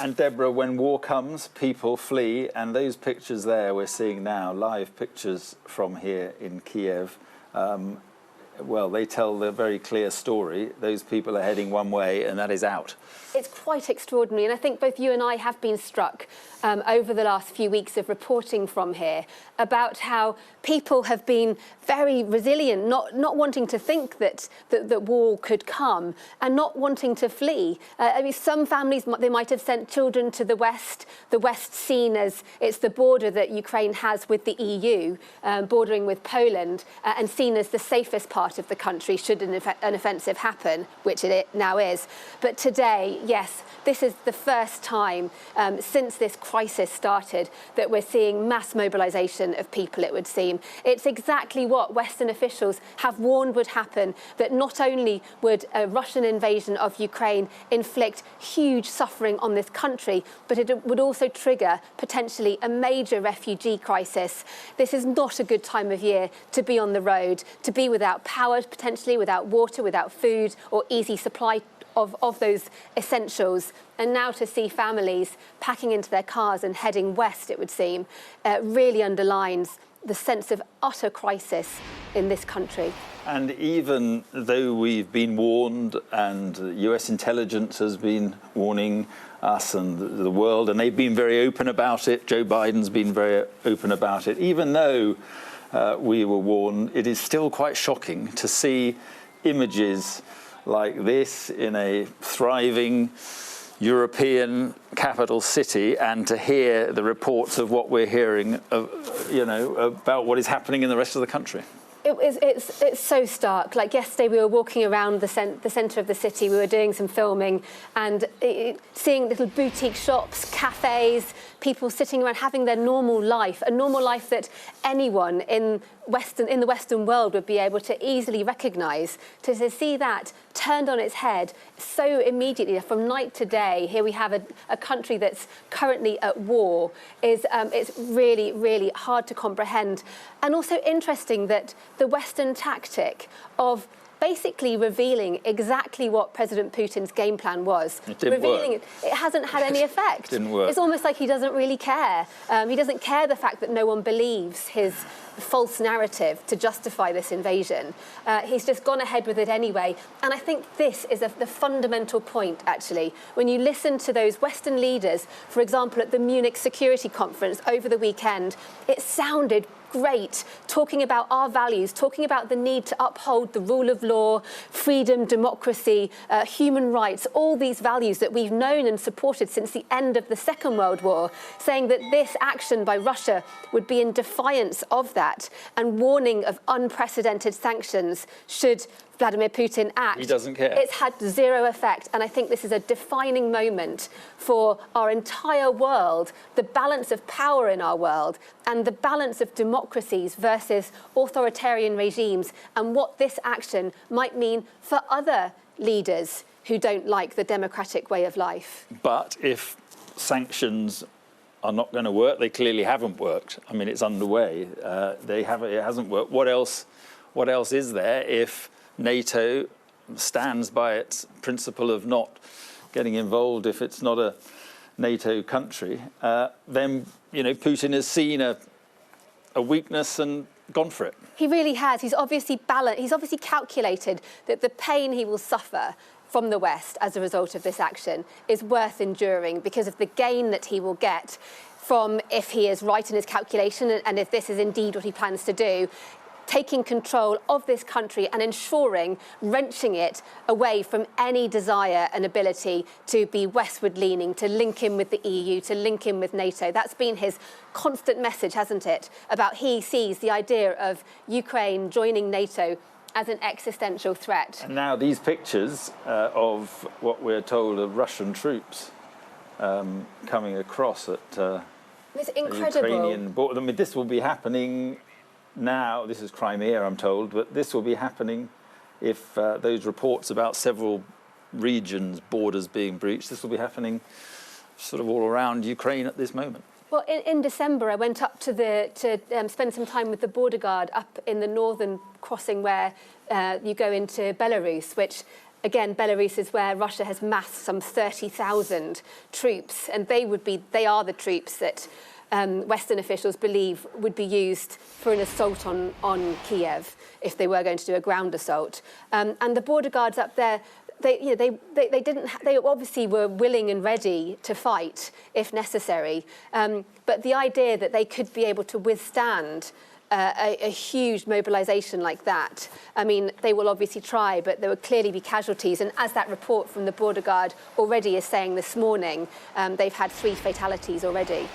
And Deborah, when war comes, people flee, and those pictures there we're seeing now, live pictures from here in Kyiv, well, they tell the very clear story. Those people are heading one way, and that is out. It's quite extraordinary, and I think both you and I have been struck over the last few weeks of reporting from here about how people have been very resilient, not wanting to think that war could come and not wanting to flee. I mean, some families, they might have sent children to the West seen as it's the border that Ukraine has with the EU, bordering with Poland, and seen as the safest part of the country should an offensive happen, which it now is. But today, yes, this is the first time since this crisis started that we're seeing mass mobilisation of people, it would seem. It's exactly what Western officials have warned would happen, that not only would a Russian invasion of Ukraine inflict huge suffering on this country, but it would also trigger potentially a major refugee crisis. This is not a good time of year to be on the road, to be without power, potentially without water, without food or easy supply of those essentials. And now to see families packing into their cars and heading west, it would seem, really underlines the sense of utter crisis in this country. And even though we've been warned, and US intelligence has been warning us and the world, and they've been very open about it, Joe Biden's been very open about it, even though we were warned, it is still quite shocking to see images like this in a thriving European capital city, and to hear the reports of what we're hearing about what is happening in the rest of the country. It's so stark. Like yesterday, we were walking around the centre of the city. We were doing some filming and seeing little boutique shops, cafes, people sitting around having their normal life, a normal life that anyone in the Western world would be able to easily recognise. To see that turned on its head so immediately from night to day. Here we have a country that's currently at war. It's really, really hard to comprehend. And also interesting that the Western tactic of basically revealing exactly what President Putin's game plan was. It hasn't had any effect. Didn't work. It's almost like he doesn't really care. He doesn't care the fact that no one believes his false narrative to justify this invasion. He's just gone ahead with it anyway. And I think this is the fundamental point, actually. When you listen to those Western leaders, for example, at the Munich Security Conference over the weekend, it sounded great, talking about our values, talking about the need to uphold the rule of law, freedom, democracy, human rights, all these values that we've known and supported since the end of the Second World War, saying that this action by Russia would be in defiance of that and warning of unprecedented sanctions should Vladimir Putin act. He doesn't care. It's had zero effect, and I think this is a defining moment for our entire world, the balance of power in our world and the balance of democracies versus authoritarian regimes, and what this action might mean for other leaders who don't like the democratic way of life. But if sanctions are not going to work, they clearly haven't worked. I mean, it's underway. It hasn't worked. What else is there if NATO stands by its principle of not getting involved if it's not a NATO country? Then Putin has seen a weakness and gone for it. He really has. He's obviously balanced. He's obviously calculated that the pain he will suffer from the West as a result of this action is worth enduring because of the gain that he will get from, if he is right in his calculation and if this is indeed what he plans to do, taking control of this country and ensuring, wrenching it away from any desire and ability to be westward leaning, to link in with the EU, to link in with NATO. That's been his constant message, hasn't it? About he sees the idea of Ukraine joining NATO as an existential threat. And now these pictures of what we're told of Russian troops coming across at it's the incredible. Ukrainian border. I mean, this will be happening now. This is Crimea, I'm told, but this will be happening if those reports about several regions, borders being breached, this will be happening sort of all around Ukraine at this moment. Well, in December, I went up to spend some time with the border guard up in the northern crossing where you go into Belarus, which Again, Belarus is where Russia has massed some 30,000 troops, and they are the troops that Western officials believe would be used for an assault on Kyiv if they were going to do a ground assault. And the border guards up there, they obviously were willing and ready to fight if necessary. But the idea that they could be able to withstand a huge mobilisation like that, I mean, they will obviously try, but there will clearly be casualties. And as that report from the border guard already is saying this morning, they've had 3 fatalities already.